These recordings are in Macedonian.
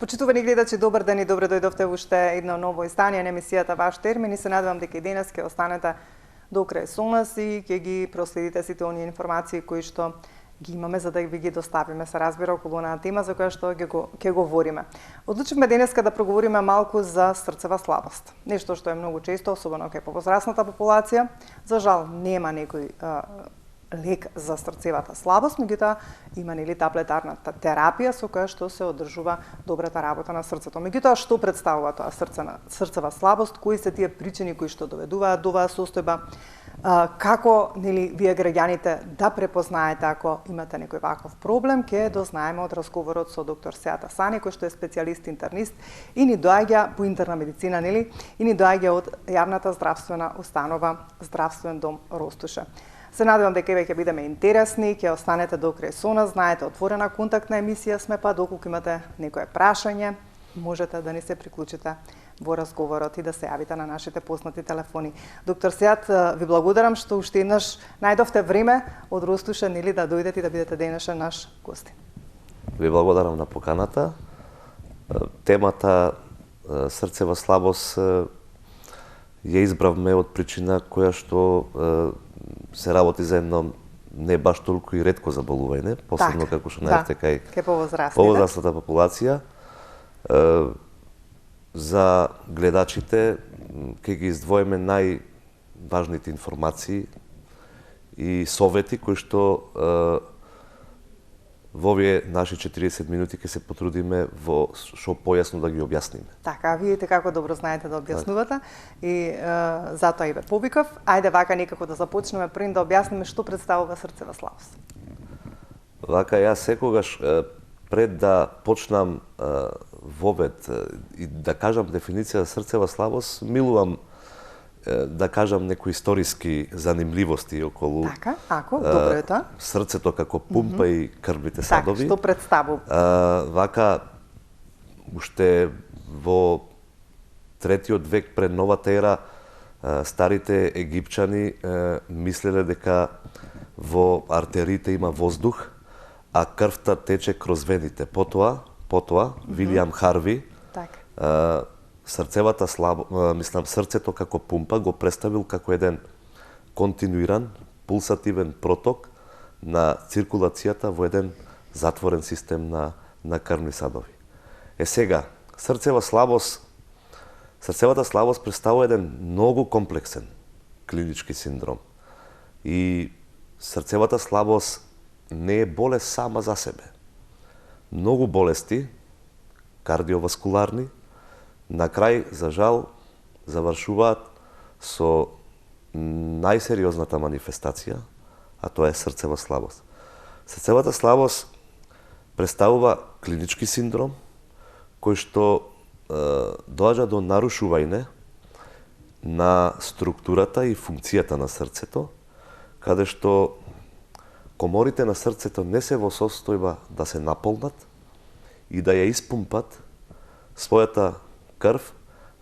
Почитувани гледачи, добар ден и добре дојдовте уште едно ново издание на емисијата Ваш термин и се надевам дека и денес ќе останете до крај со нас и ќе ги проследите сите оние информации кои што ги имаме за да ви ги доставиме, се разбира, околу една тема за која што ќе говориме. Одлучивме денеска да проговориме малку за срцева слабост. Нешто што е многу често, особено кај повозрасната популација. За жал нема некој лек за срцевата слабост, меѓутоа има таблетарната терапија со која што се одржува добрата работа на срцето. Меѓутоа што представува тоа срцева слабост, кои се тие причини кои што доведуваат до оваа состојба, како вие граѓаните да препознаете ако имате некој ваков проблем, ќе дознаеме од разговорот со доктор Сеат Асани, кој што е специјалист интернист и ни доаѓа по интерна медицина, и ни доаѓа од јавната здравствена установа Здравствен дом Ростуше. Се надевам дека ќе бидеме интересни, ќе останете до крај со нас, знаете, отворена контактна емисија сме, па доколку имате некое прашање, можете да ни се приклучите во разговорот и да се јавите на нашите познати телефони. Доктор Сеат, ви благодарам што уште еднаш најдовте време од Ростуше, да дојдете и да бидете денешен наш гостин. Ви благодарам на поканата. Темата срцева слабост ја избравме од причина која што се работи за едно не баш толку и ретко заболување, посебно како што најавте кај повозрастната популација. За гледачите ќе ги издвоиме најважните информации и совети кои што во овие наши 40 минути ќе се потрудиме во што појасно да ги објасниме. Така, видите како добро знаете да објаснувате и затоа и ве повикав. Ајде вака некако да започнеме пред да објасниме што представува срцева слабост. Вака јас секогаш пред да почнам вовед и да кажам дефиниција за срцева слабост, милувам да кажам некои историски занимливости околу добро е тоа. Срцето како пумпа и крвните садови. Што представува? Вака уште во третиот век пред новата ера старите египчани мислеле дека во артериите има воздух, а крвта тече кроз вените. Потоа Вилијам Харви срцето како пумпа го представил како еден континуиран, пулсативен проток на циркулацијата во еден затворен систем на крвни садови. Сега, срцевата слабост представува еден многу комплексен клинички синдром. И срцевата слабост не е болест сама за себе. Многу болести, кардиоваскуларни, на крај, за жал, завршуваат со најсериозната манифестација, а тоа е срцева слабост. Срцевата слабост представува клинички синдром, кој што доаѓа до нарушување на структурата и функцијата на срцето, каде што коморите на срцето не се во состојба да се наполнат и да ја испумпат својата крв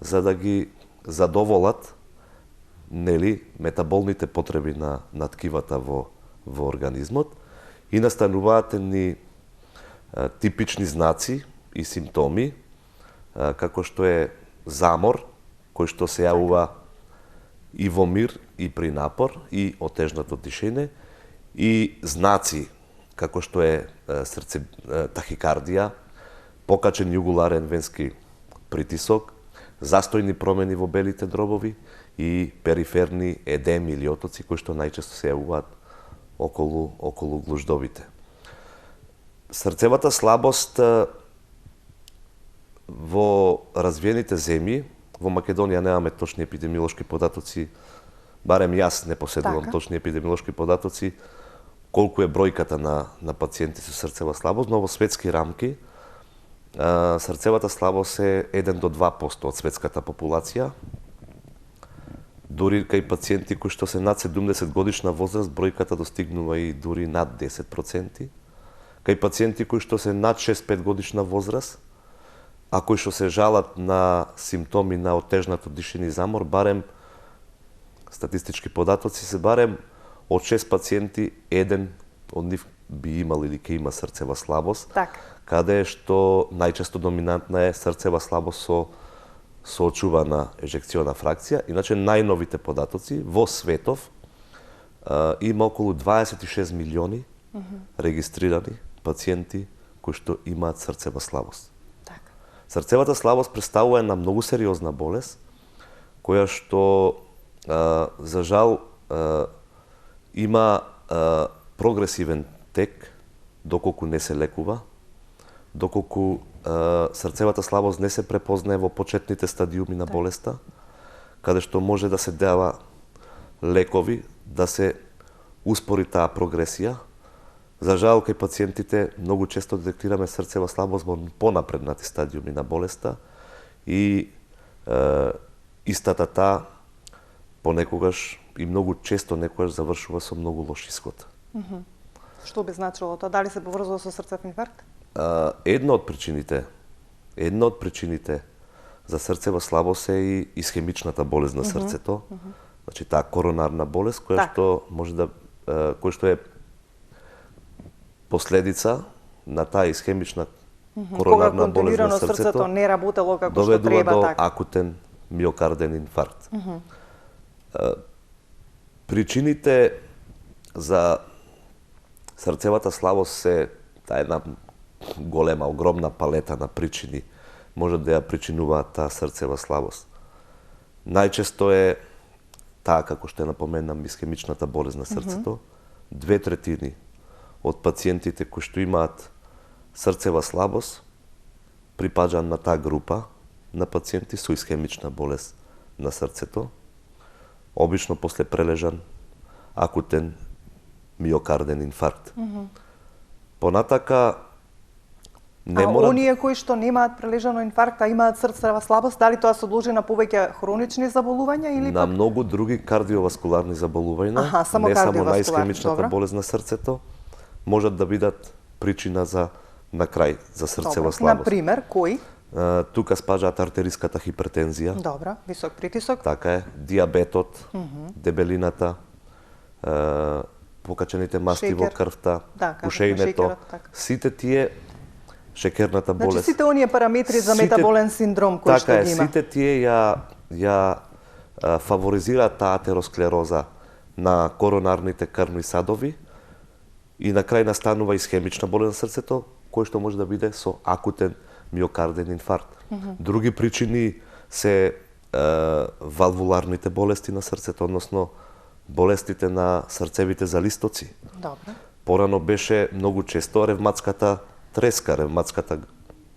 за да ги задоволат метаболните потреби на ткивата во организмот и настануваат едни типични знаци и симптоми како што е замор кој што се јавува и во мир и при напор и отежнато дишење и знаци како што е тахикардија, покачен југуларен венски притисок, застојни промени во белите дробови и периферни едеми или отоци кои што најчесто се јавуваат околу глуждовите. Срцевата слабост во развиените земји, во Македонија немаме точни епидемиолошки податоци, барем јас не поседувам точни епидемиолошки податоци, колку е бројката на пациенти со срцева слабост, но во светски рамки срцевата слабост е 1 до 2% од светската популација. Дури кај пациенти кои што се над 70 годишна возраст, бројката достигнува и дури над 10%. Кај пациенти кои што се над 65 годишна возраст, а кои што се жалат на симптоми на отежнато дишење и замор, барем статистички податоци се барем од 6 пациенти, еден од нив би имал или ќе има срцева слабост, каде што најчесто доминантна е срцева слабост со соочувана ежекциона фракција. Иначе најновите податоци во светов има околу 26 милиони регистрирани пациенти кои што имаат срцева слабост. Така. Срцевата слабост представува една многу сериозна болест која што за жал има прогресивен тек доколку не се лекува, доколку срцевата слабост не се препознае во почетните стадиуми на болеста, каде што може да се дава лекови да се успори таа прогресија. За жал, кај пациентите многу често детектираме срцева слабост во понапреднати стадиуми на болеста и истата таа понекогаш и многу често некогаш завршува со многу лош исход. Што би значило тоа? Дали се поврзува со срцев инфаркт? Една од причините за срцева слабост е и исхемичната болест на срцето. Значи таа коронарна болест која што може да која што е последица на таа исхемична коронарна болест на срцето не работело како што доведува треба, до така. акутен миокарден инфаркт. Причините за срцевата слабост се таа една голема, огромна палета на причини може да ја причинуваат таа срцева слабост. Најчесто е таа, како што ја напоменам, исхемичната болест на срцето. 2/3 од пациентите кои што имаат срцева слабост припаѓаат на таа група на пациенти со исхемична болест на срцето, обично после прележан акутен миокарден инфаркт. Понатака не мора... оние кои што немаат прележано инфаркт, а имаат срцева слабост, дали тоа се должи на повеќе хронични заболувања или на многу други кардиоваскуларни заболувања, не само на исхемичната болест на срцето, можат да бидат причина за на крај за срцева слабост. Например, кои? Тука спаѓаат артериската хипертензија. Добра, висок притисок. Така е, диабетот, дебелината, покачените масти во крвта, пушењето, сите тие шекерната болест. Значи сите оние параметри за метаболен синдром кои што ги има. Сите тие ја фаворизираат таа атеросклероза на коронарните крвни садови и на крај настанува исхемична болест на срцето, кој што може да биде со акутен миокарден инфаркт. Други причини се валвуларните болести на срцето, односно болестите на срцевите залистоци. Добре. Порано беше многу често ревматската треска, ревматската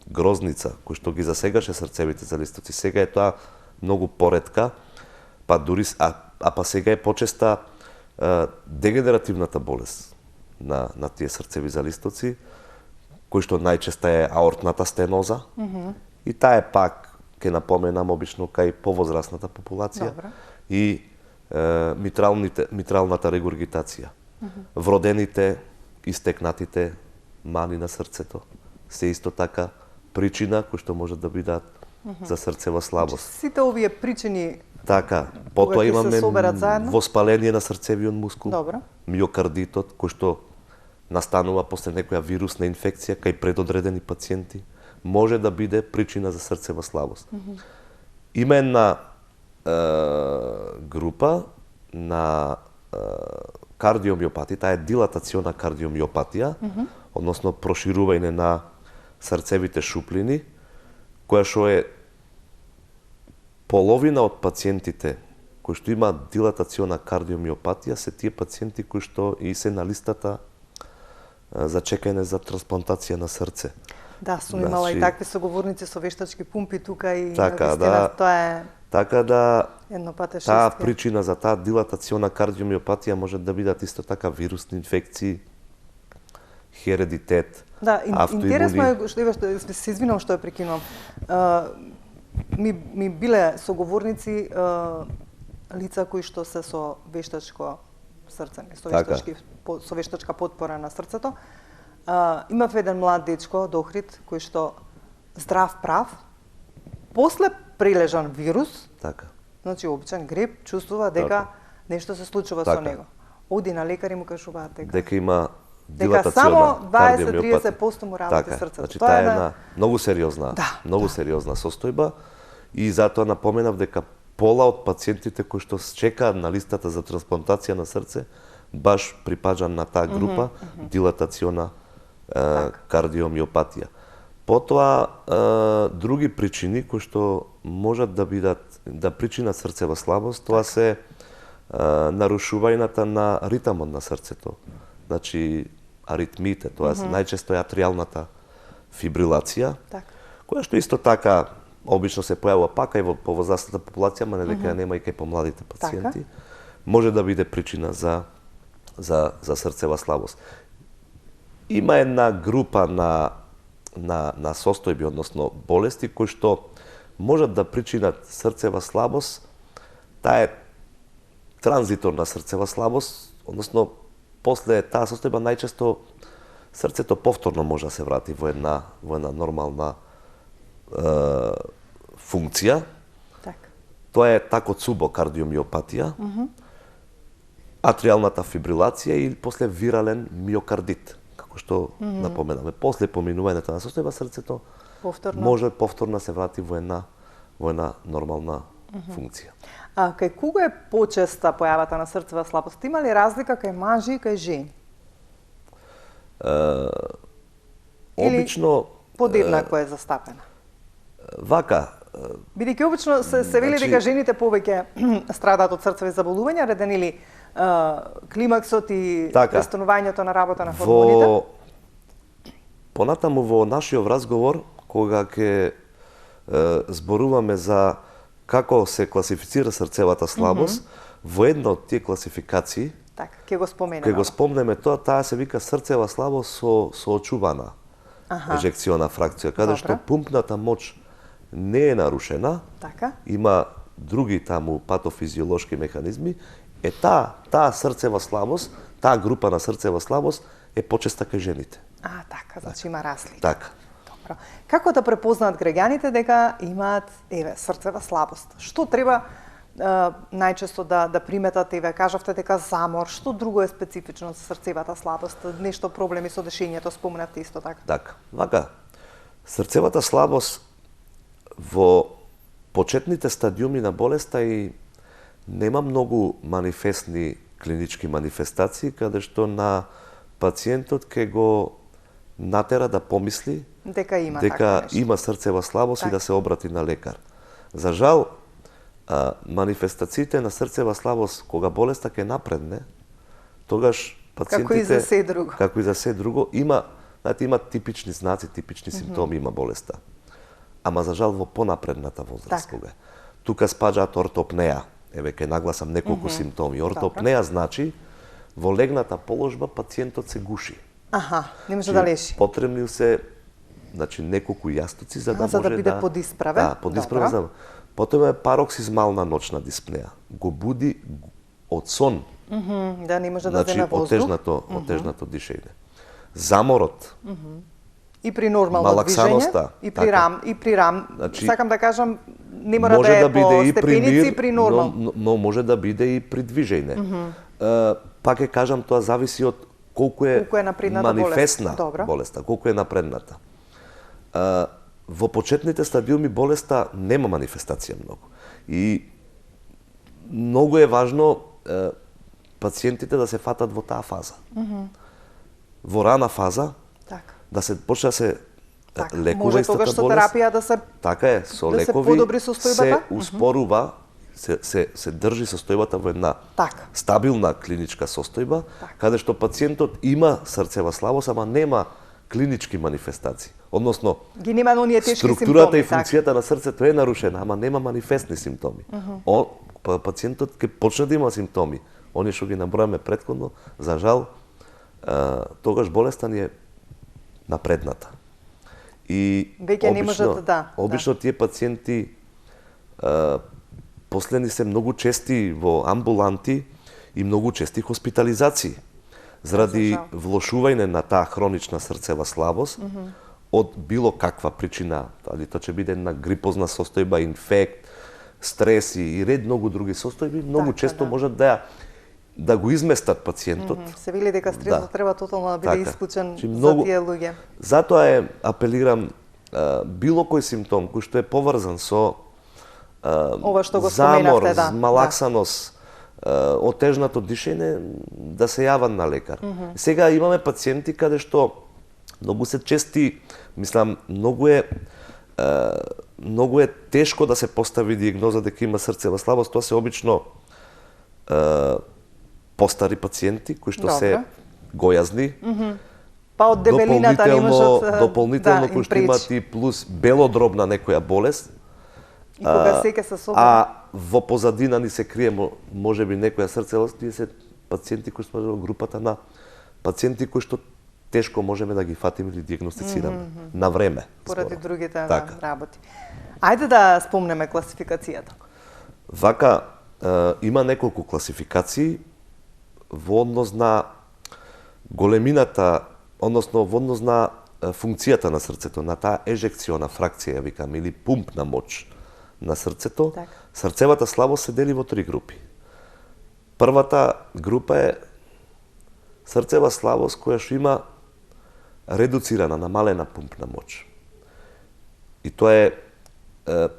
грозница, кој што ги засегаше срцевите залистоци. Сега е тоа многу поретка, па дури па сега е почеста дегенеративната болест на тие срцеви залистоци, кој што најчеста е аортната стеноза. И таа е пак, ќе напоменам, обично кај повозрасната популација. Добре. И митралната регургитација. Вродените, истекнатите мани на срцето се исто така причина кои што може да бидат за срцева слабост. Сите овие причини така, потоа имаме воспаление на срцевиот мускул, Добра. миокардитот кој што настанува после некоја вирусна инфекција кај предодредени пациенти, може да биде причина за срцева слабост. Има една група на кардиомиопатија, таа е дилатациона кардиомиопатија, односно проширување на срцевите шуплини, која што е половина од пациентите кои што имаат дилатациона кардиомиопатија се тие пациенти кои што и се на листата за чекање за трансплантација на срце. Да, сум имала и такви соговорници со вештачки пумпи тука и така, навистина тоа е така да таа причина за таа дилатациона кардиомиопатија може да бидат исто така вирусни инфекции, хередитет, да, интересно е автоимуни. што се извинувам што ја прекинувам. Ми биле соговорници лица кои што се со вештачко срце, со вештачка потпора на срцето. Имав еден млад дечко, Дохрид, кој што здрав прав, после прележан вирус, така. Значи обичен грип, чувствува дека нешто се случува со него. Оди на лекар и му кажуваат дека има Дека само 20-30% му работи така, срцето. Значи, таа е една многу сериозна, сериозна состојба и затоа напоменав дека пола од пациентите кои што чекаат на листата за трансплантација на срце баш припаѓа на таа група дилатациона кардиомиопатија. Потоа други причини кои што можат да бидат да причинат срцева слабост, тоа се нарушувањата на ритмот на срцето. Значи аритмиите, тоа се најчесто е атриалната фибрилација, која што исто така обично се појавува пака и во повозрастната популација, ама не дека нема и кај помладите пациенти, може да биде причина за срцева слабост. Има една група на состојби, односно болести, кои што можат да причинат срцева слабост. Таа е транзиторна срцева слабост, односно после таа состојба најчесто срцето повторно може да се врати во една нормална функција. Тоа е такоцубокардиомиопатија, атриалната фибрилација и после вирален миокардит, како што напоменаме. После поминувањето на состојба срцето може повторно се врати во една нормална функција. А кај кого е почеста појавата на срцева слабост? Има ли разлика кај мажи и кај жени? Обично подеднакво е застапена. Вака, бидејќи обично се вели дека жените повеќе страдаат од срцеви заболувања, реден или климаксот и престанувањето на работа на хормоните? Понатаму во нашиот разговор, кога ќе зборуваме за како се класифицира срцевата слабост, во една од тие класификации, ќе го спомнеме тоа, таа се вика срцева слабост со очувана ежекциона фракција, каде што пумпната моќ не е нарушена, има други таму патофизиолошки механизми, таа срцева слабост, таа група на срцева слабост е почеста кај жените. Така, значи има разлика. Така. Добро. Како да препознаат граѓаните дека имаат срцева слабост? Што треба најчесто да приметат? Кажавте дека замор, што друго е специфично за срцевата слабост? Нешто проблеми со дишењето споменавте исто така. Така. Вака, срцевата слабост во почетните стадиуми на болеста и нема многу манифестни клинички манифестации каде што на пациентот ќе го натера да помисли дека има срцева слабост и да се обрати на лекар. За жал, манифестациите на срцева слабост кога болеста ќе напредне, тогаш пациентите како и за се друго има типични знаци, типични симптоми има болеста. Ама за жал во понапредната возраст кога. Тука спаѓаат ортопнеа. Еве ќе нагласам неколку симптоми. Ортопнеа значи во легната положба пациентот се гуши. Не може да лежи. Потребни се неколку јастици за да може да биде подисправен. Да, подисправен. Потоа е пароксизмална ночна диспнеа. Го буди од сон. Да не може да земе воздух. Отежнато дишење. Заморот. И при нормално движење, и при рам, сакам да кажам, не мора да е по степеници и при нормал. Но може да биде и при движење. Пак ќе кажам, тоа зависи од колку е манифестна болеста, колку е напредната. Во почетните стадиуми болеста нема манифестација многу. И многу е важно пациентите да се фатат во таа фаза. Во рана фаза, да се почне да се лекува истата болест. Може тогаш со терапија да се така е, со лекови се успорува, се држи состојбата во една стабилна клиничка состојба, каде што пациентот има срцева слабост, ама нема клинички манифестации. Односно, структурата и функцијата на срцето е нарушена, ама нема манифестни симптоми. Пациентот ќе почне да има симптоми. Оние што ги набројаме претходно, за жал, тогаш болеста ни е напредната. И обично тие пациенти последни се многу чести во амбуланти и многу чести хоспитализации заради влошување на таа хронична срцева слабост од било каква причина, дали тоа ќе биде една грипозна состојба, инфект, стрес и ред многу други состојби, многу често можат да ја да го изместат пациентот. Се вели дека стресот треба тотално да биде исклучен за тие луѓе. Затоа апелирам било кој симптом кој што е поврзан со ова што го замор, споменавте, малаксаност, отежнато дишење, да се јават на лекар. Сега имаме пациенти каде што многу се чести, мислам, многу е тешко да се постави диагноза дека има срцева слабост. Тоа се обично постари пациенти кои што се гојазни. Па од дебелината не можат дополнително кои што имаат и плюс белодробна некоја болест. И кога сеќе со собой. А во позадина ни се крие можеби некоја срцевост, тие се пациенти кои што во групата на пациенти кои што тешко можеме да ги фатиме или диагностицираме на време. Поради другите работи. Ајде да спомнеме класификацијата. Вака, има неколку класификации во однос на големината, односно во однос на функцијата на срцето, на таа ежекциона фракција, викам, или пумпна моќ на срцето. Срцевата слабост се дели во 3 групи. Првата група е срцева слабост која што има редуцирана, намалена пумпна моќ. И тоа е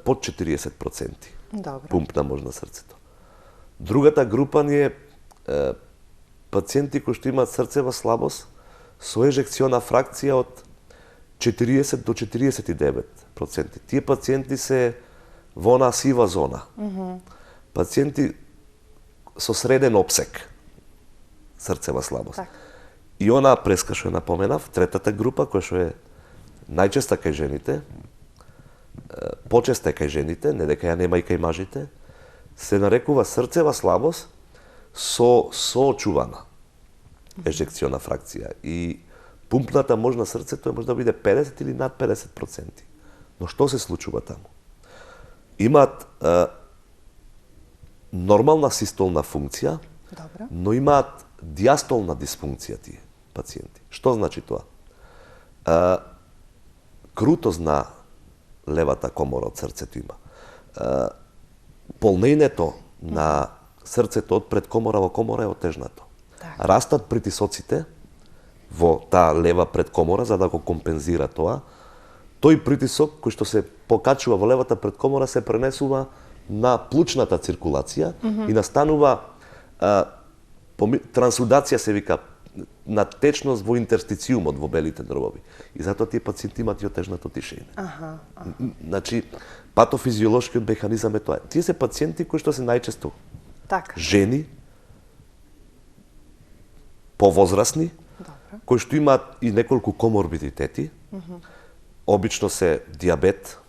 под 40% пумпна моќ на срцето. Другата група ни е пациенти кои што имаат срцева слабост со ежекциона фракција од 40 до 49%. Тие пациенти се во онаа сива зона. Пациенти со среден опсек срцева слабост. И она преска што ја напоменав, третата група која што е најчеста кај жените, почеста е кај жените, не дека ја нема и кај мажите, се нарекува срцева слабост со соочувана ежекциона фракција. И пумпната моќ на срцето може да биде 50 или над 50%. Но што се случува таму? Имаат нормална систолна функција, но имаат диастолна дисфункција тие пациенти. Што значи тоа? Крутост на левата комора од срцето има. Полнењето на срцето од предкомора во комора е отежнато. Растат притисоците во таа лева предкомора за да го компензира тоа. Тој притисок кој што се покачува во левата предкомора се пренесува на плучната циркулација и настанува трансудација, се вика, на течност во интерстициумот во белите дробови. И затоа тие пациенти имаат и отежнато дишење. Значи, патофизиолошкиот механизам е тоа. Тие се пациенти кои што се најчесто жени, повозрасни, кои што имаат и неколку коморбидитети, обично се диабет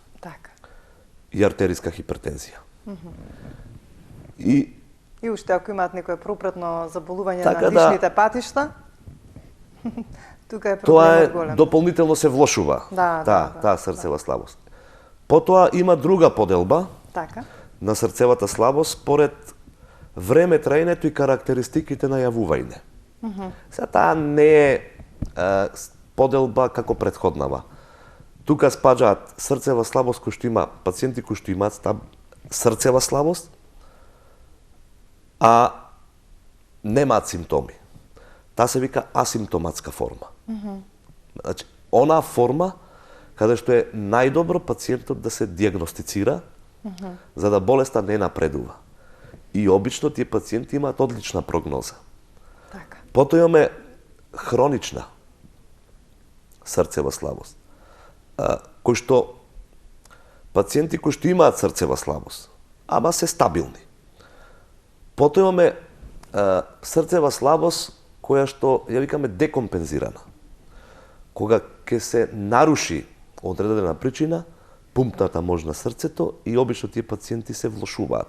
и артериска хипертензија. И уште ако имаат некое пропратно заболување на дишните патишта, тука е проблемот голем. Тоа дополнително се влошува, таа срцева слабост. Потоа има друга поделба на срцевата слабост според време траењето и карактеристиките на јавување. Сега таа не е поделба како претходнава. Тука спаѓаат срцева слабост кој што има пациенти кои што имаат срцева слабост, а немаат симптоми. Таа се вика асимптоматска форма. Значи, онаа форма каде што е најдобро пациентот да се диагностицира за да болеста не напредува. И обично тие пациенти имаат одлична прогноза. Потоа имаме хронична срцева слабост. Кој што пациенти кои што имаат срцева слабост, ама се стабилни. Потоа имаме срцева слабост која што ја викаме декомпензирана. Кога ќе се наруши одредена причина, пумпната моќ на срцето и обично тие пациенти се влошуваат.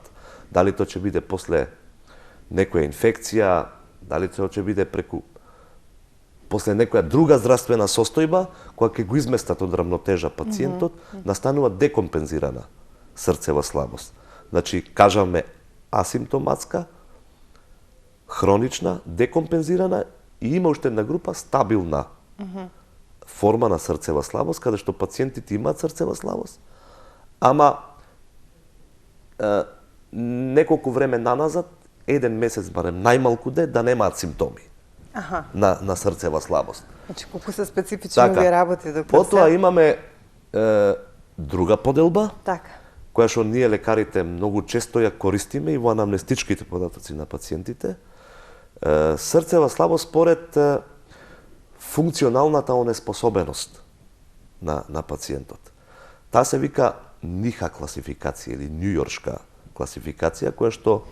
Дали тоа ќе биде после некоја инфекција, дали тоа ќе биде после некоја друга здравствена состојба, која ќе го изместат од рамнотежа пациентот, настанува декомпензирана срцева слабост. Значи, кажаме асимптоматска, хронична, декомпензирана и има уште една група стабилна форма на срцева слабост, каде што пациентите имаат срцева слабост, ама неколку време наназад еден месец барем најмалку да немаат симптоми на срцева слабост. Значи, колку се специфични овие работи, доктор. Потоа имаме друга поделба, така, која што ние лекарите многу често ја користиме и во анамнестичките податоци на пациентите. Срцева слабост според функционалната онеспособеност на пациентот. Таа се вика НИХА класификација или Њујоршка класификација, која што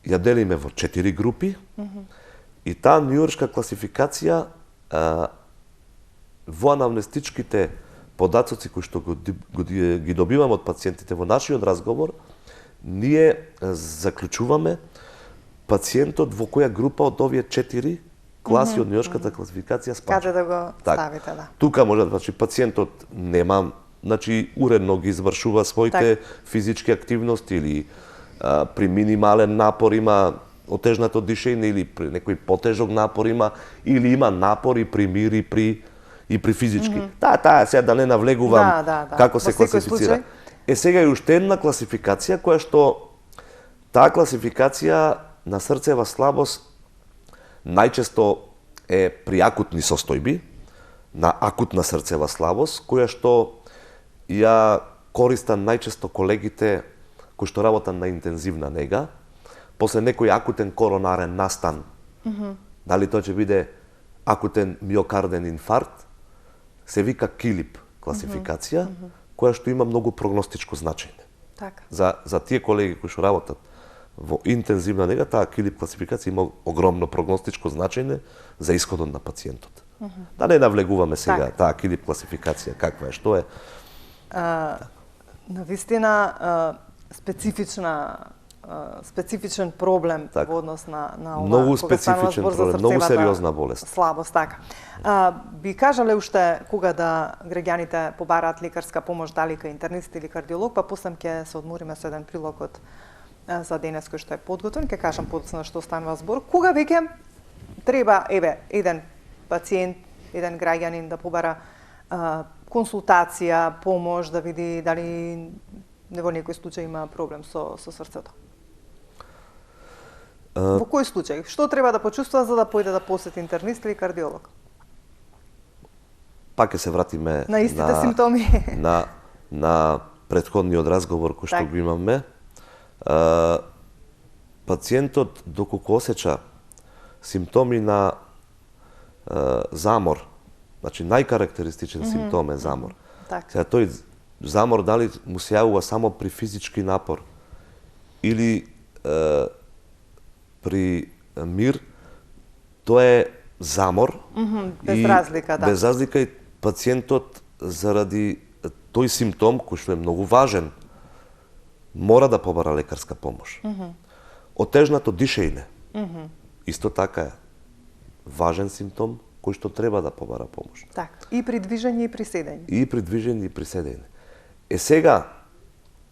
ја делиме во 4 групи. И таа Њујоршка класификација во анамнестичките податоци кои што ги добиваме од пациентите во нашиот разговор, ние заклучуваме пациентот во која група од овие 4 класи од Њујоршката класификација спаѓа. Каде да го ставите, да. Тука може да пациентот нема, уредно ги извршува своите физички активности или при минимален напор има отежнато дишење или при некој потежок напор има, или има напор и при мир и при физички. Таа сега да не навлегувам како се класифицира. Сега и уште една класификација која што таа класификација на срцева слабост најчесто е при акутни состојби, на акутна срцева слабост, која што ја користат најчесто колегите кои што работат на интензивна нега, после некој акутен коронарен настан, дали тоа ќе биде акутен миокарден инфаркт, се вика КИЛИП класификација, која што има многу прогностичко значење. Така. За тие колеги кои што работат во интензивна нега, таа КИЛИП класификација има огромно прогностичко значење за исходот на пациентот. Да не навлегуваме сега таа КИЛИП класификација каква е, што е. Навистина специфичен проблем во однос на ова. Многу специфичен проблем, многу сериозна болест. Слабост, така. Би кажале уште кога да граѓаните побараат лекарска помош, дали кај интернист или кардиолог, па после ќе се одмориме со еден прилог од за денес кој што е подготвен, ќе кажам подоцна што станува збор. Кога веќе треба еден пациент, еден граѓанин да побара консултација, помош, да види дали во некој случај има проблем со срцето? Во кој случај? Што треба да почувствува за да појде да посети интернист или кардиолог? Пак ќе се вратиме на истите симптоми. на претходниот разговор кој што го имаме. Пациентот доколку осеќа симптоми на замор, значи најкарактеристичен симптом е замор. Сега тој замор дали му се јавува само при физички напор или при мир, тоа е замор. Без разлика, да. Без разлика и пациентот заради тој симптом кој што е многу важен мора да побара лекарска помош. Отежнато дишење исто така е важен симптом кој што треба да побара помош. Така. И при движење и при седење. И при движење и при седење. Сега,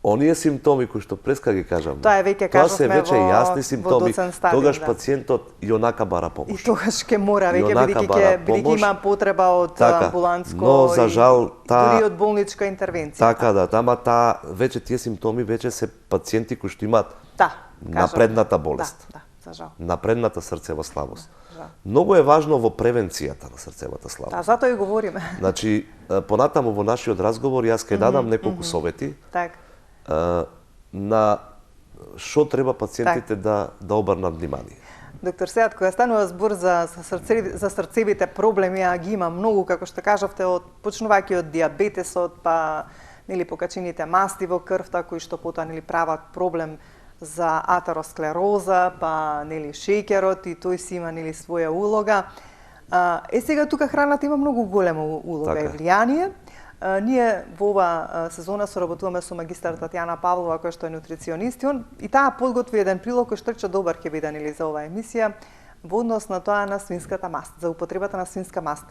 оние симптоми кои што преска ги кажам, тоа се веќе јасни симптоми, тогаш пациентот и онака бара помош. И тогаш ќе мора веќе бидејќи има потреба од амбуланско, но за жал дури од болничка интервенција. Така да, веќе тие симптоми веќе се пациенти кои што имаат напредната болест. Да, за жал. Напредната срцева слабост. Многу е важно во превенцијата на срцевата слабост. Да, затоа и говориме. Значи, понатаму во нашиот разговор јас ќе дадам неколку совети. На што треба пациентите да обрнат внимание. Доктор Сеат, кога станува збор за срцевите проблеми, а ги има многу, како што кажавте, почнувајќи од дијабетесот, па покачените масти во крвта, кои што потоа прават проблем за атеросклероза, па шеќерот, и тој си има своја улога. Сега тука храната има многу голема улога и влијание. Ние во ова сезона соработуваме со магистар Татјана Павлова, која што е нутриционист, и таа подготви еден прилог кој што рече добар ќе биде за оваа емисија во однос на тоа на свинската маст, за употребата на свинска маст.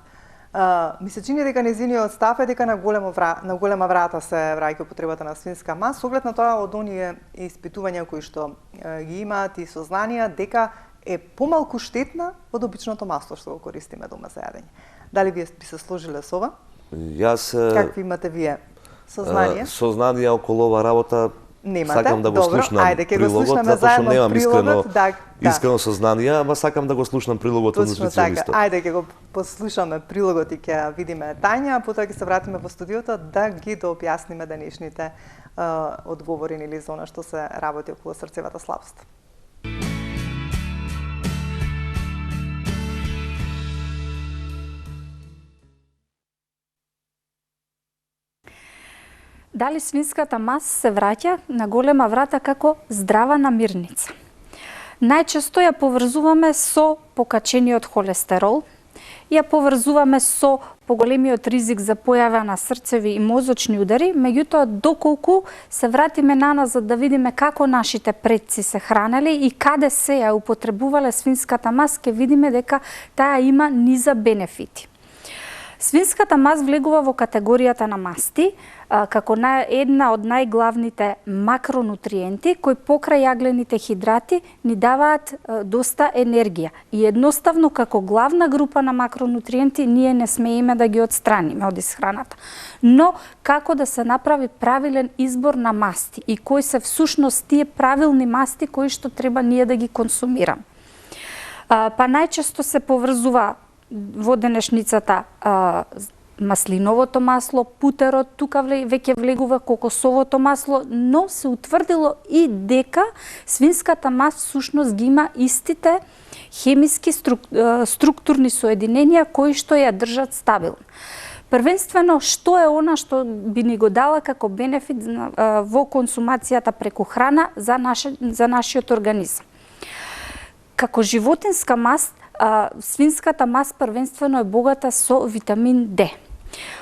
Ми се чини дека нејзиниот став е дека на голема врата се враќа употребата на свинска маст, со оглед на тоа од оние испитувања кои што ги имаат и сознанија дека е помалку штетна од обичното масло што го користиме дома за јадење. Дали вие би се сложиле со ова? Јас какви имате вие сознание? Сознание околу ова работа Немате? Сакам да го Добро, слушнам ајде, ќе го прилогот, слушнаме затоа што заедно немам прилогот. искрено сознание, ама сакам да го слушнам прилогот од Точно така. нутрионистот. Ајде ќе го послушаме прилогот и ќе видиме Тања, а потоа ќе се вратиме во студиото да ги дообјасниме денешните одговори или за она што се работи околу срцевата слабост. Дали свинската мас се враќа на голема врата како здрава намирница? Најчесто ја поврзуваме со покачениот холестерол, ја поврзуваме со поголемиот ризик за појава на срцеви и мозочни удари, меѓутоа доколку се вратиме наназад да видиме како нашите предци се хранели и каде се ја употребувале свинската мас, ќе видиме дека таа има низа бенефити. Свинската мас влегува во категоријата на масти, како една од најглавните макронутриенти кои покрај јаглените хидрати ни даваат доста енергија. И едноставно како главна група на макронутриенти ние не смееме да ги отстраниме од исхраната. Но како да се направи правилен избор на масти и кои се всушност тие правилни масти кои што треба ние да ги консумираме. Па најчесто се поврзува во денешницата маслиновото масло, путерот, тука веќе влегува кокосовото масло, но се утврдило и дека свинската мас всушност ги има истите хемиски структурни соединенија кои што ја држат стабилно. Првенствено, што е она што би ни го дала како бенефит во консумацијата преку храна за нашиот организам? Како животинска мас, свинската мас првенствено е богата со витамин Д.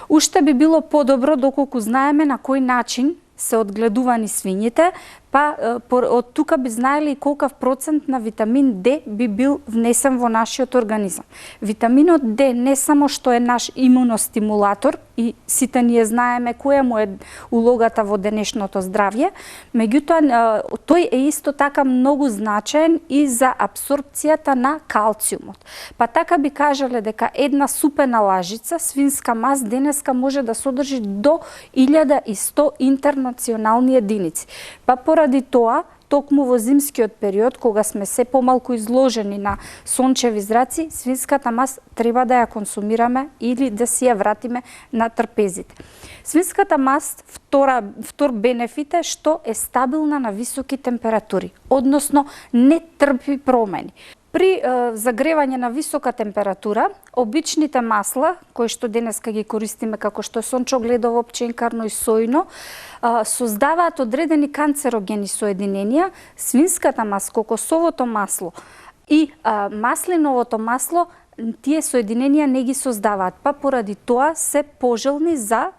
Уште би било подобро доколку знаеме на кој начин се одгледувани свињите, па од тука би знаеле и колкав процент на витамин Д би бил внесен во нашиот организам. Витаминот Д не само што е наш имуностимулатор и сите ние знаеме која му е улогата во денешното здравје, меѓутоа тој е исто така многу значаен и за апсорбцијата на калциумот. Па така би кажале дека една супена лажица свинска мас денеска може да содржи до 1100 интернационални единици. Па поради тоа, токму во зимскиот период, кога сме се помалку изложени на сончеви зраци, свинската мас треба да ја консумираме или да си ја вратиме на трпезите. Свинската мас, втор бенефит е што е стабилна на високи температури, односно не трпи промени. При загревање на висока температура, обичните масла, кои што денеска ги користиме како што е сончогледово, пченкарно и сојно, создаваат одредени канцерогени соединенија. Свинската мас, кокосовото масло и маслиновото масло, тие соединенија не ги создаваат, па поради тоа се пожелни за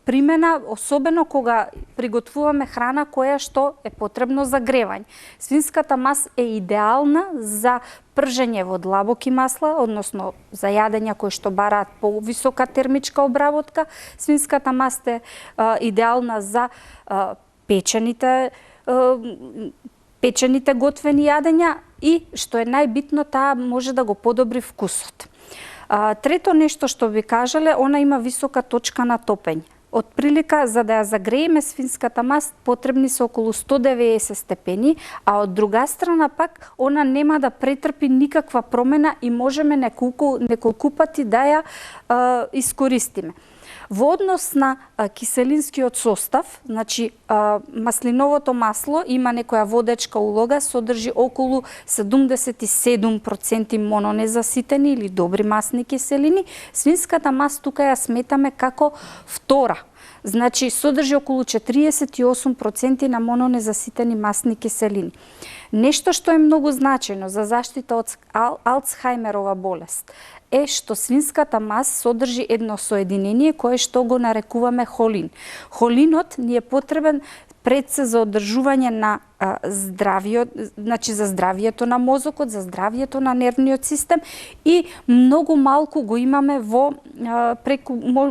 примена, особено кога приготвуваме храна која што е потребно за гревање. Свинската мас е идеална за пржење во длабоки масла, односно за јадења кои што бараат повисока термичка обработка. Свинската мас е идеална за печените готвени јадења и, што е најбитно, таа може да го подобри вкусот. Трето нешто што би кажале, она има висока точка на топење. Од прилика, за да ја загрееме свинската мас, потребни се околу 190 степени, а од друга страна пак, она нема да претрпи никаква промена и можеме неколку пати да ја искористиме. Во однос на киселинскиот состав, значи маслиновото масло има некоја водечка улога, содржи околу 77% мононезаситени или добри масни киселини. Свинската мас тука ја сметаме како втора. Значи содржи околу 48% на мононезаситени масни киселини. Нешто што е многу значајно за заштита од Алцхајмерова болест е што свинската мас содржи едно соединение кое што го нарекуваме холин. Холинот ни е потребен пред се за одржување на значи за здравието на мозокот, за здравието на нервниот систем и многу малку го имаме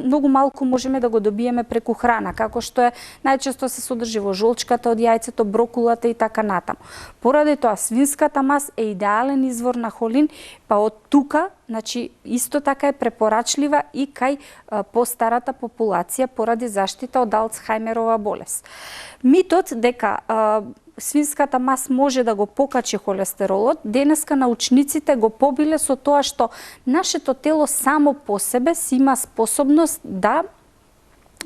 многу малку можеме да го добиеме преку храна, како што е најчесто се содржи во жолчката од јајцето, брокулата и така натаму. Поради тоа свинската мас е идеален извор на холин, па од тука, значи исто така е препорачлива и кај постарата популација поради заштита од Алцхајмерова болест. Митот дека свинската мас може да го покачи холестеролот, денеска научниците го побиле со тоа што нашето тело само по себе си има способност да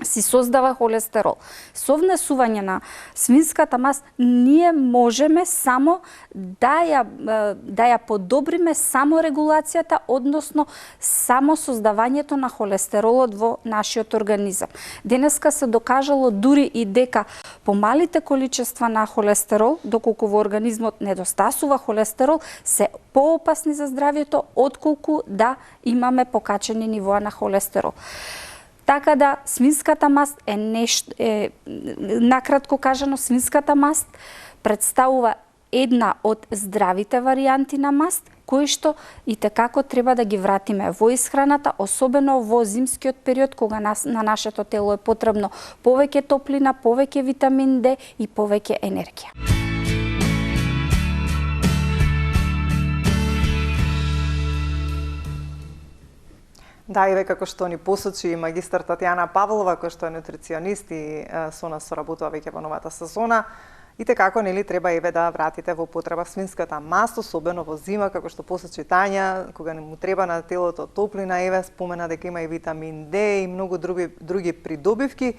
си создава холестерол. Со внесување на свинската мас ние можеме само да ја подобриме само регулацијата, односно само создавањето на холестеролот во нашиот организам. Денеска се докажало дури и дека помалите количества на холестерол, доколку во организмот недостасува холестерол, се поопасни за здравието отколку да имаме покачени нивоа на холестерол. Така да свинската маст накратко кажано, свинската маст представува една од здравите варијанти на маст, кои што и текако треба да ги вратиме во исхраната, особено во зимскиот период, кога на нашето тело е потребно повеќе топлина, повеќе витамин Д и повеќе енергија. Да, и како што ни посочи магистар Татјана Павлова, која што е нутриционист и со нас соработува веќе во новата сезона, и како нели треба еве да вратите во потреба свинската маст, особено во зима, како што посочи Тања, кога му треба на телото топлина, еве спомена дека има и витамин Д и многу други придобивки,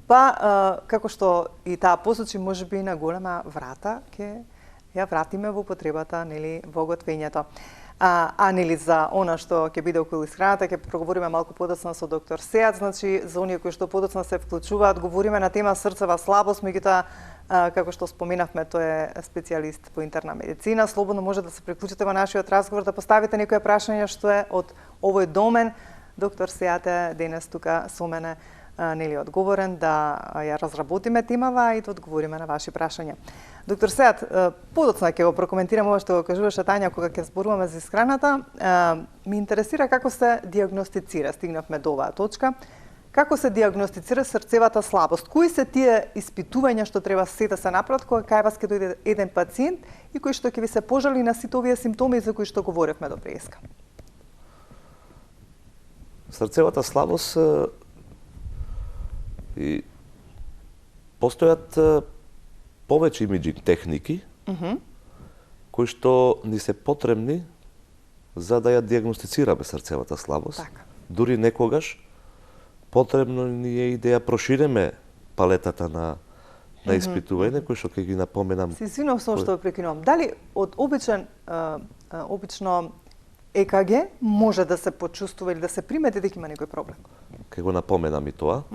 па како што и таа посочи, можеби на голема врата ќе ја вратиме во потребата нели во готвењето. Нели за она што ќе биде околу исхраната, ќе проговориме малку подоцна со доктор Сејат, значи за оние кои што подоцна се вклучуваат, говориме на тема срцева слабост, меѓутоа како што споменавме, тој е специјалист по интерна медицина. Слободно може да се приклучите во нашиот разговор, да поставите некои прашања што е од овој домен. Доктор Сејат е денес тука со мене, нели одговорен да ја разработиме темава и да одговориме на ваши прашања. Доктор Сејат, подоцна ќе го прокоментирам ова што го кажуваше Тања кога ќе зборуваме за исхраната. Ми интересира како се диагностицира, стигнавме до оваа точка, како се диагностицира срцевата слабост? Кои се тие испитувања што треба се да се направат кога кај вас ќе дојде еден пациент и кој што ќе ви се пожали на сите овие симптоми за кои што говоревме до преска? Срцевата слабост и постојат повеќе имиджинг техники кои што ни се потребни за да ја диагностицираме срцевата слабост. Така. Дури некогаш потребно ни е и да ја проширеме палетата на испитување, кои што ќе ги напоменам. Се извинувам со што прекинувам. Дали од обично ЕКГ може да се почувствува или да се примети дека има некој проблем? Ќе го напоменам и тоа.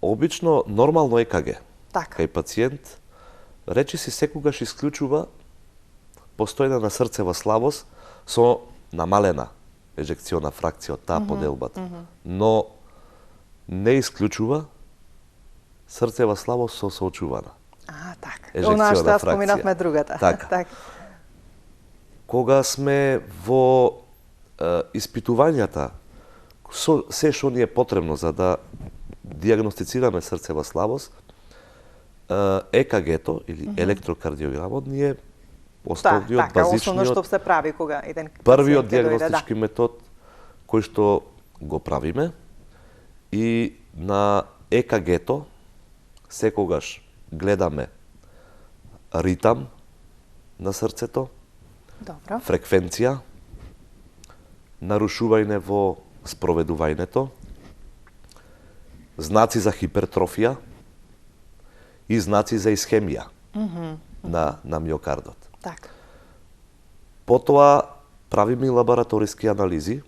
Обично нормално ЕКГ кај пациент речиси секогаш исклучува постојна на срцева слабост со намалена ежекциона фракција од таа поделбата. Но не исклучува срцева слабост со соочувана. Така. Она што споменавме другата. Така. Кога сме во испитувањата, се што ни е потребно за да диагностицираме срцева слабост, ЕКГ-то или електрокардиограмот ни е основниот, базичниот, основно што се прави кога еден првиот диагностички метод кој што го правиме, и на ЕКГ-то секогаш гледаме ритам на срцето, фреквенција, нарушување во спроведувањето, знаци за хипертрофија и знаци за исхемија на миокардот. Така. Потоа правиме лабораториски анализи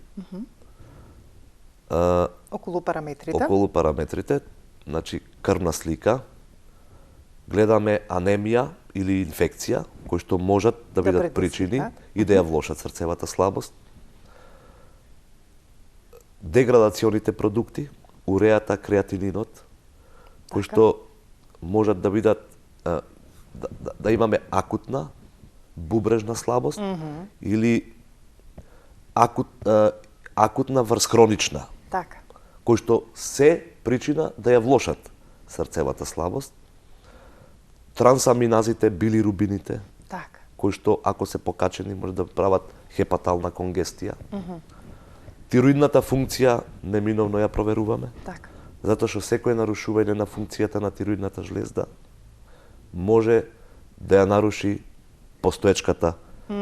околу параметрите, значи крвна слика, гледаме анемија или инфекција, кои што можат да бидат причини и да ја влошат срцевата слабост. Деградационите продукти, уреата, креатининот, кои што можат да бидат да имаме акутна бубрежна слабост или акутна врз хронична, Така. кој што се причина да ја влошат срцевата слабост. Трансаминазите, билирубините, Така. кои што ако се покачени може да прават хепатална конгестија. Тироидната функција неминовно ја проверуваме, Така. затоа што секое нарушување на функцијата на тироидната жлезда може да ја наруши постоечката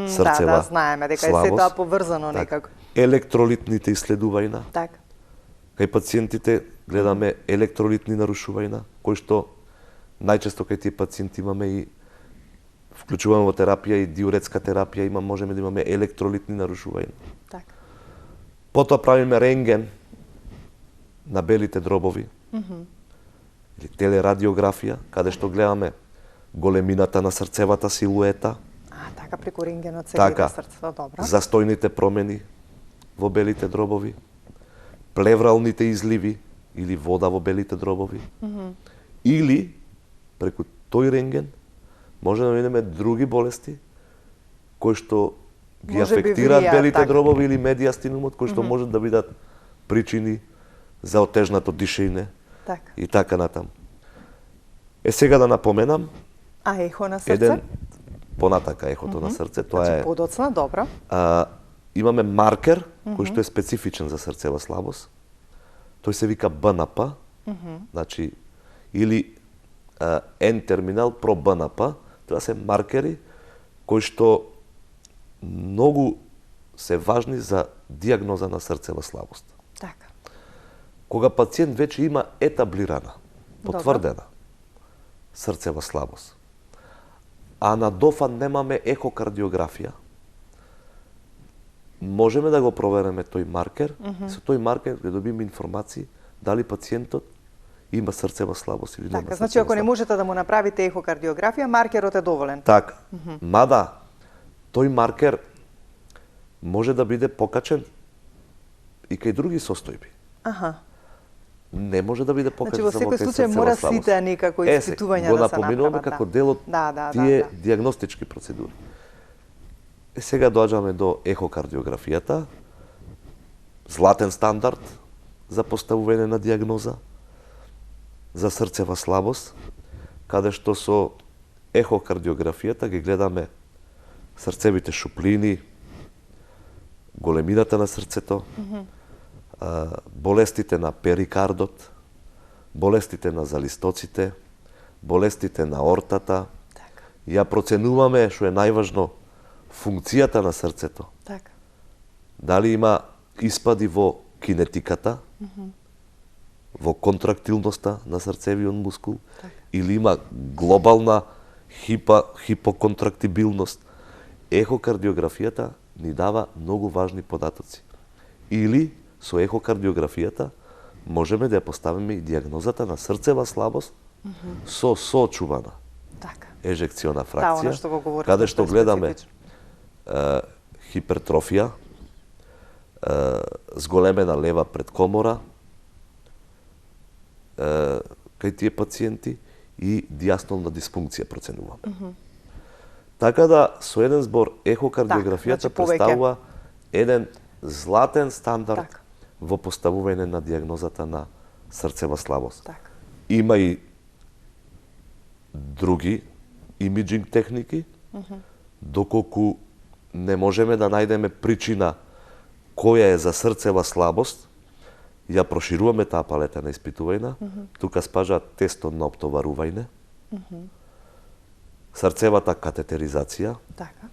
срцева Да, знаеме дека е слабост. се тоа поврзано Така. некако. Електролитните исследувања. Така. Кај пациентите гледаме електролитни нарушувања, кои што најчесто кај тие пациенти имаме и вклучуваме во терапија и диуретска терапија, можеме да имаме електролитни нарушувања. Така. Потоа правиме рентген на белите дробови, или телерадиографија, каде што гледаме големината на срцевата силуета, Така преку рентгенот се така, гледа срцето, добро. застојните промени во белите дробови, плевралните изливи или вода во белите дробови, или преку тој рентген може да видиме други болести кои што ги Може би афектираат влијаат, белите така. дробови или медиастинумот, кои што можат да бидат причини за отежнато дишење Така. и така натаму. Сега да напоменам Ехо на срце? еден понатака ехото на срце, тоа Значи, е подоцна, добро. имаме маркер кој што е специфичен за срцева слабост. Тој се вика БНП, значи или N-терминал про БНП. Тоа се маркери кои што многу се важни за диагноза на срцева слабост. Така. Кога пациент веќе има етаблирана, потврдена срцева слабост, а на дофан немаме ехокардиографија, можеме да го провериме тој маркер, со тој маркер да добиме информации дали пациентот има срцева слабост или нема Така, срцева значи ако не слабост. можете да му направите ехокардиографија, маркерот е доволен. Така, мада тој маркер може да биде покачен и кај други состојби. Аха. Не може да биде Значи покачен во само секој кај случај срцева мора слабост. сите некако испитувања го да се напоминуваме направат. како дел од тие диагностички процедури. Сега доаѓаме до ехокардиографијата, златен стандард за поставување на диагноза за срцева слабост, каде што со ехокардиографијата ги гледаме срцевите шуплини, големината на срцето, болестите на перикардот, болестите на залистоците, болестите на ортата. Така. Ја проценуваме, што е најважно, функцијата на срцето. Така. Дали има испади во кинетиката, во контрактилноста на срцевиот мускул, или има глобална хипоконтрактибилност. Ехокардиографијата ни дава многу важни податоци. Или со ехокардиографијата можеме да ја поставиме и диагнозата на срцева слабост со соочувана Така. ежекциона Да, фракција, она што го говорите, каде што е гледаме специфично. хипертрофија, зголемена лева предкомора кај тие пациенти и диастолна дисфункција проценуваме. Така да, со еден збор, ехокардиографијата значи повеќе. представува еден златен стандард Така. во поставување на диагнозата на срцева слабост. Така. Има и други имиджинг техники, доколку не можеме да најдеме причина која е за срцева слабост, ја прошируваме таа палета на испитувања, тука спажа тестот на оптоварување, срцевата катетеризација, Така.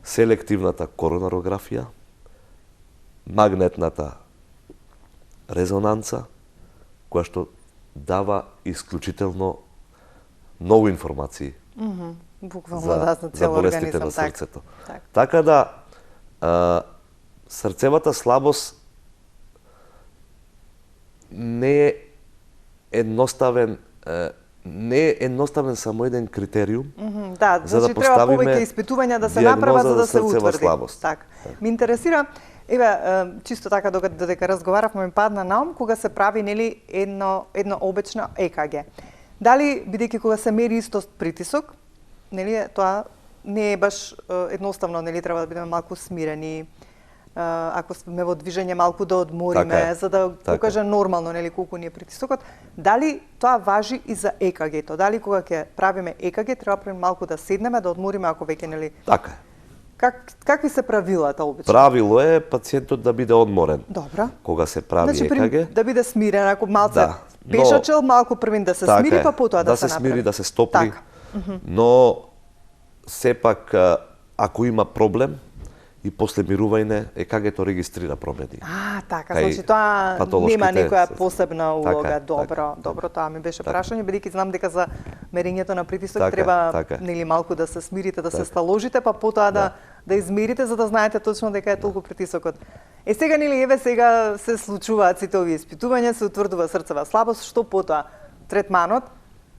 селективната коронарографија, магнетната резонанца, која што дава исклучително многу информации Буквално за, да, за за цел болестите организам. на Така. срцето. Така. Така да, срцевата слабост не е едноставен, само еден критериум. Да, за да значи треба поставиме повеќе испитувања да се диагноза направат за да за се срцева утврди. слабост. Така. Ми интересира Чисто така додека разговаравме ми падна на ум кога се прави нели едно обично ЕКГ. Дали бидејќи кога се мери исто притисок, нели тоа не е баш едноставно, нели треба да бидеме малку смирени, ако сме во движење малку да одмориме, за да покаже нормално нели колку ни е притисокот. Дали тоа важи и за ЕКГ-то? Дали кога ќе правиме ЕКГ треба пред малку да седнеме, да одмориме ако веќе нели? Така е. Какви се правилата обично? Правило е пациентот да биде одморен. Добра. Кога се прави ЕКГ. Да биде смирен, ако малце пешачел, малку првин да се смири, па потоа да се направи. Да се смири, да се стопри. Но сепак ако има проблем и после мирување ЕКГ-то регистрира промени. Така, значи тоа нема некоја посебна улога. Добро, тоа ми беше прашање, бидејќи знам дека за мерењето на притисок треба нели малку да се смирите, да се сталожите, па потоа да измерите за да знаете точно дека е толку притисокот. Сега нели сега се случуваат сите овие испитувања, се утврдува срцева слабост, што потоа третманот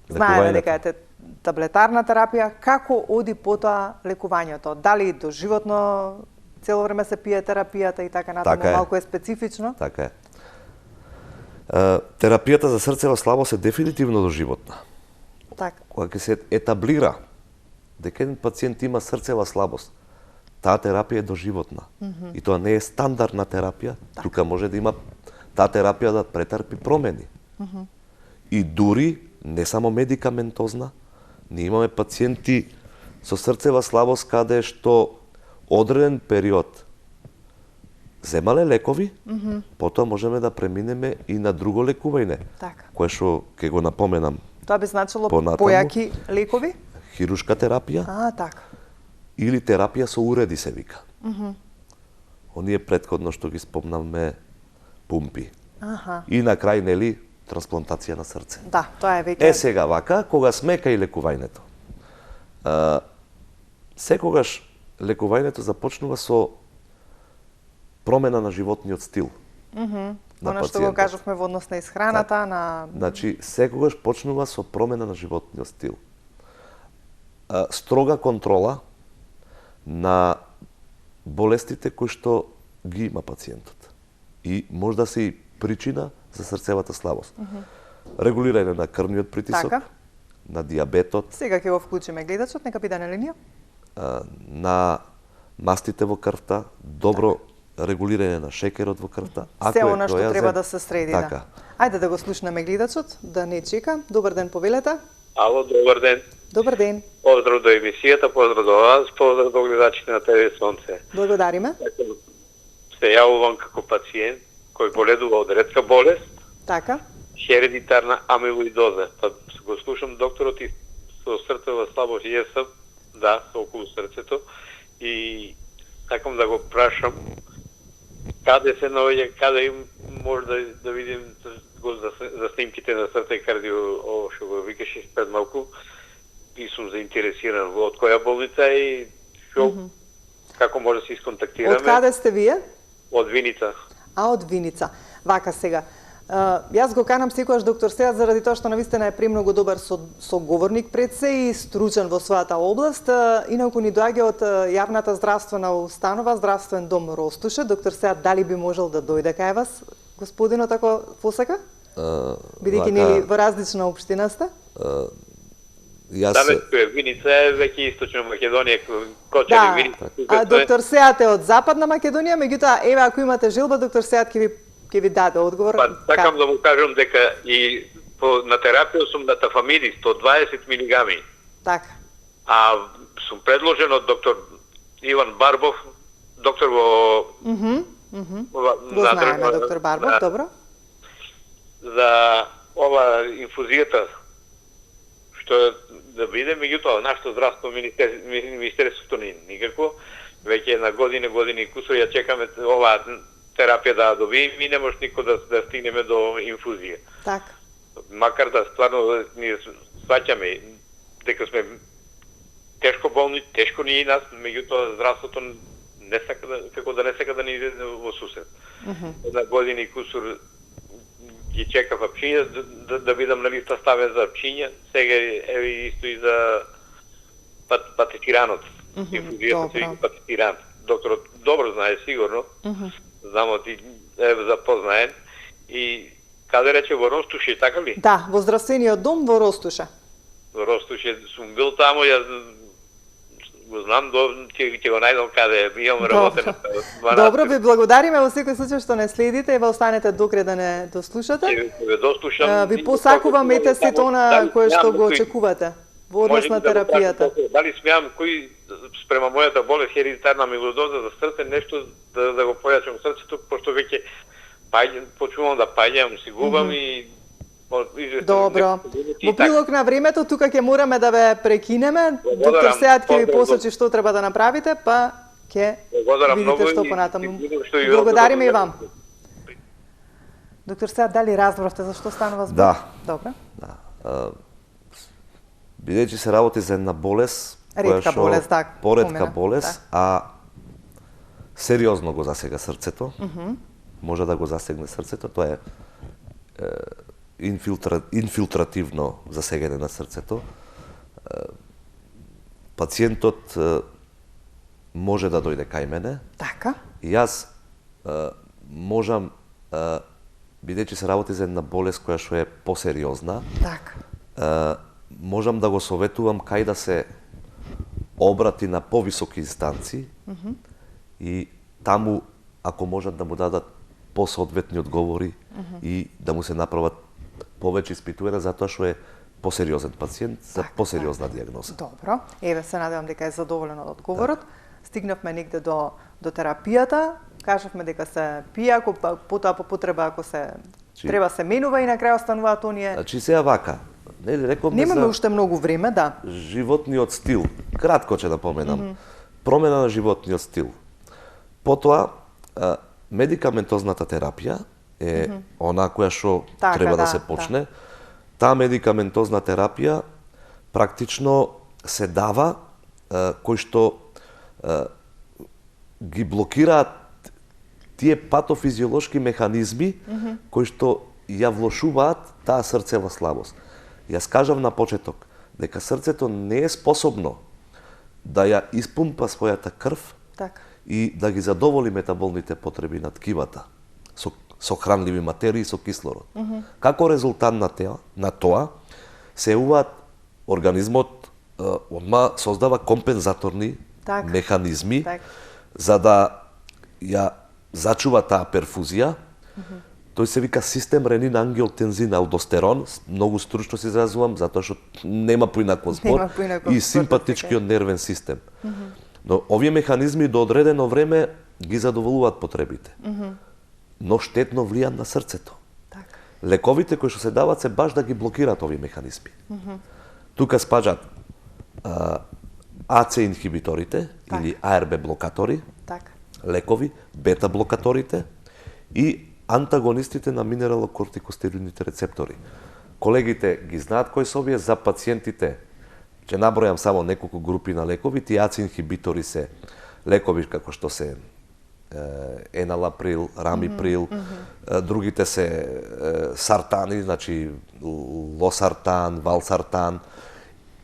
знаеме дека е таблетарна терапија, како оди потоа лекувањето? Дали доживотно цело време се пие терапијата и така натаму, малку е специфично? Така е. Терапијата за срцева слабост е дефинитивно доживотна. Така. Кога ќе се етаблира дека еден пациент има срцева слабост, таа терапија е доживотна. И тоа не е стандардна терапија, тука може да има таа терапија да претрпи промени. И дури не само медикаментозна, ние имаме пациенти со срцева слабост каде што одреден период земале лекови, потоа можеме да преминеме и на друго лекување, кое што ќе го напоменам. Тоа би значило појаки лекови? Хируршка терапија. Така. Или терапија со уреди се вика. Оние претходно што ги спомнавме пумпи. И на крај нели трансплантација на срце. Да, тоа е веќе. Сега вака, кога сме кај лекувањето. Секогаш лекувањето започнува со промена на животниот стил. Она што го кажавме во однос на исхраната, на... Значи, секогаш почнува со промена на животниот стил. Строга контрола на болестите кои што ги има пациентот. И може да се и причина за срцевата слабост. Регулирање на крвниот притисок, на диабетот. Сега ќе го вклучиме гледачот, нека биде на линија. На мастите во крвта, добро регулирање на шекерот во крвта. Се она што треба да се среди. Да. Ајде да го слушнеме гледачот, да не чека. Добар ден, повелете. Ало, добар ден. Добар ден. Поздрав до емисијата, поздрав до вас, поздрав до гледачите на ТВ Сонце. Благодариме. Се јавувам како пациент кој боледува од ретка болест. Така. Хередитарна амилоидоза. Па го слушам докторот и со срцева слабост и ЕС, да, со околу срцето, и сакам да го прашам каде се наоѓа, каде може да видим за снимките на срце и кардио, што го викаше пред малку, и сум заинтересиран од која болница и како може да се исконтактираме. Од каде сте вие? Од Виница. Од Виница. Вака сега. Јас го канам секогаш доктор Сеат заради тоа што навистина е премногу добар соговорник пред се и стручен во својата област. Инаку ни доаѓа од јавната здравствена установа, здравствен дом Ростуша. Доктор Сеат, дали би можел да дојде кај вас, господинот, ако посака? Бидејќи нели во различна општина сте? Да, Виница е веќе источна Македонија, Кочани, Виница. А доктор Сеат е од Западна Македонија, меѓутоа, еве, ако имате желба, доктор Сеат ќе ви даде одговор. Па, сакам да му кажам дека и на терапија сум на тафамиди, 120 милигами. Така. А сум предложен од доктор Иван Барбов, доктор во... Го знаеме, доктор Барбов, добро. За ова инфузијата, што да биде, меѓутоа, нашето здравство министерството никако, веќе на години и кусор ја чекаме оваа терапија да добиеме и не може никој да стигнеме до инфузија. Така. Макар да стварно ние сваќаме дека сме тешко болни, тешко ни и нас, меѓутоа здравството не сака како да не сака да ни иде во сусет. На години и кусор ги чекав апчиња да бидам на листа ставен за апчиња, сега еве исто и за патетиранот. Инфузијата се вика патетиран. докторот добро знае сигурно. Знамо ти е запознаен и каде рече во Ростуше, така ли? Да, во здравствениот дом во Ростуша. Во Ростуше сум бил таму, јас го знам, ќе го најдам каде имам работен. Добро, ви благодариме во секој случај што не следите и ве останете докре да не дослушате. Ќе ве дослушам. Ви посакувам ете сето она кое што го очекувате во однос на терапијата. Дали смеам кој спрема мојата болест херидитарна амилодоза за срце нешто да го појачам срцето, пошто веќе почнувам да паѓам, си губам и Добро. Во прилог на времето, тука ќе мораме да ве прекинеме. Доктор Сеат ќе ви посочи што треба да направите, па ќе видите што понатаму. Благодариме и вам. Доктор Сеат, дали разбравте за што станува збор? Да. Добро. Да. Бидејќи се работи за една болест, ретка болест, да, поретка болест, а сериозно го засега срцето. Може да го засегне срцето, тоа е инфилтративно засегање на срцето. Пациентот може да дојде кај мене. Така. И јас можам, бидејќи се работи за една болест која што е посериозна, така, можам да го советувам кај да се обрати на повисоки инстанции и таму, ако можат да му дадат посоодветни одговори и да му се направат повеќе испитувања, затоа што е посериозен пациент за посериозна дијагноза. Добро. Еве, се надевам дека е задоволен од одговорот. Стигнавме негде до терапијата. Кажавме дека се пие, ако потоа по потреба, ако се треба се менува и на крај остануваат оние. Значи сега вака, нели рековме немаме за уште многу време, да. Животниот стил. Кратко ќе напоменам. Промена на животниот стил. Потоа медикаментозната терапија е она која што треба да се почне. Таа медикаментозна терапија практично се дава кој што ги блокираат тие патофизиолошки механизми кои што ја влошуваат таа срцева слабост. Јас кажав на почеток дека срцето не е способно да ја испумпа својата крв и да ги задоволи метаболните потреби на ткивата со хранливи материи, со кислород. Како резултат на тоа, се јавуваат организмот одма создава компензаторни механизми за да ја зачува таа перфузија. Тој се вика систем ренин-ангиотензин-алдостерон, многу стручно се изразувам, затоа што нема поинаков збор, и симпатичкиот нервен систем. Но овие механизми до одредено време ги задоволуваат потребите, но штетно влијаат на срцето. Лековите кои што се дават се баш да ги блокираат овие механизми. Тука спаѓаат АЦ инхибиторите или АРБ блокатори, лекови, бета блокаторите и антагонистите на минералокортикостероидните рецептори. Колегите ги знаат кои се овие, за пациентите ќе набројам само неколку групи на лекови. Тие АЦ инхибитори се лекови како што се еналаприл, рамиприл, другите се сартани, значи лосартан, валсартан.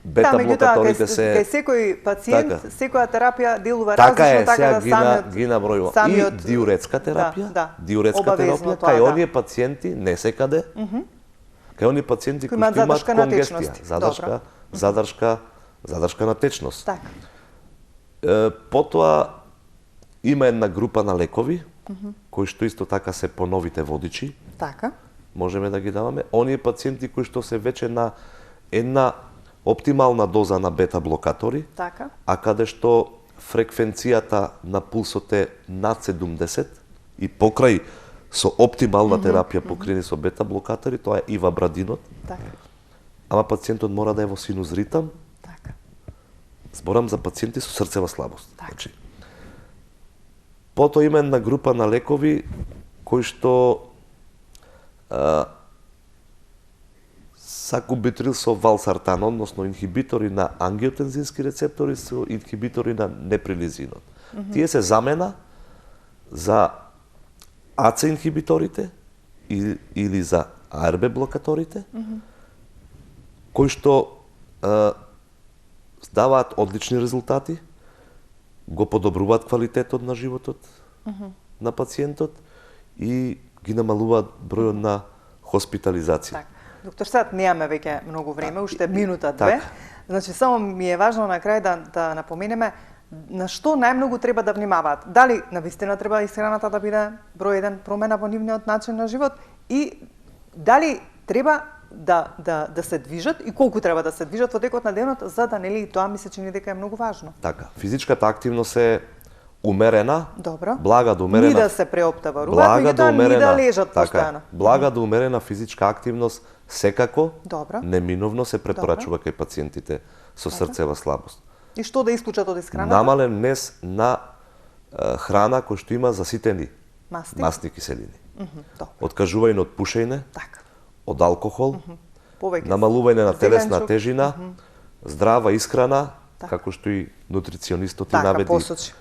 Бета блокаторите се кај секој пациент, секоја терапија делува различно, така да самиот ги набројува. И диуретска терапија, диуретска терапија кај оние пациенти не секаде, кај оние пациенти кои имаат конгестија, задршка на течност. Потоа има една група на лекови кои што исто така се по новите водичи. Можеме да ги даваме. Оние пациенти кои што се веќе на една оптимална доза на бета блокатори, а каде што фреквенцијата на пулсот е над 70 и покрај со оптимална терапија покриени со бета блокатори, тоа е ивабрадинот. Ама пациентот мора да е во синус ритам. Зборам за пациенти со срцева слабост. Потоа има една група на лекови кои што сакубитрил со валсартан, односно инхибитори на ангиотензински рецептори со инхибитори на неприлизинот. Тие се замена за АЦ инхибиторите или за АРБ блокаторите, кои што даваат одлични резултати го подобруваат квалитетот на животот на пациентот и ги намалуваат бројот на хоспитализација. Так. Доктор, сега немаме веќе многу време, уште минута-две. Значи, само ми е важно на крај да напоменеме на што најмногу треба да внимаваат. Дали навистина треба исхраната да биде број еден промена во нивниот начин на живот и дали треба да се движат и колку треба да се движат во текот на денот, за да нели тоа ми се чини дека е многу важно. Така, физичката активност е умерена, Добро. блага до умерена. Ни да се преоптаваруваат, ни да лежат постојано. Блага до умерена физичка активност секако, Добро. неминовно се препорачува кај пациентите со срцева слабост. И што да исклучат од исхраната? Намален нес на храна кој што има заситени масни киселини. Откажување од пушење, Така. од алкохол, Повеќе намалување на телесна зеленчук. тежина, здрава исхрана, како што и нутриционистот и наведи посочи,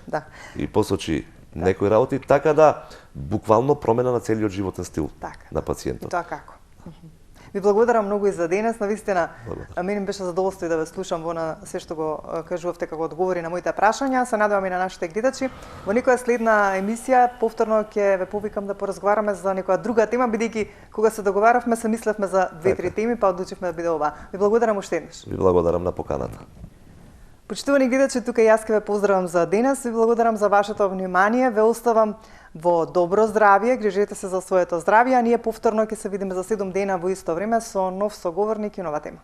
и посочи некои работи, така да буквално промена на целиот животен стил на И пациентот. тоа како? Ви благодарам многу и за денес, навистина мене беше задоволство и да ве слушам во на се што го кажувавте како одговори на моите прашања. Се надевам и на нашите гледачи. Во некоја следна емисија повторно ќе ве повикам да поразговараме за некоја друга тема, бидејќи кога се договаравме се мислевме за 2-3 теми, па одлучивме да биде ова. Ви благодарам уште еднаш. Ви благодарам на поканата. Почитувани гледачи, тука јас ќе ве поздравам за денес, ви благодарам за вашето внимание, ве оставам во добро здравје, грижете се за своето здравје, а ние повторно ќе се видиме за 7 дена во исто време со нов соговорник и нова тема.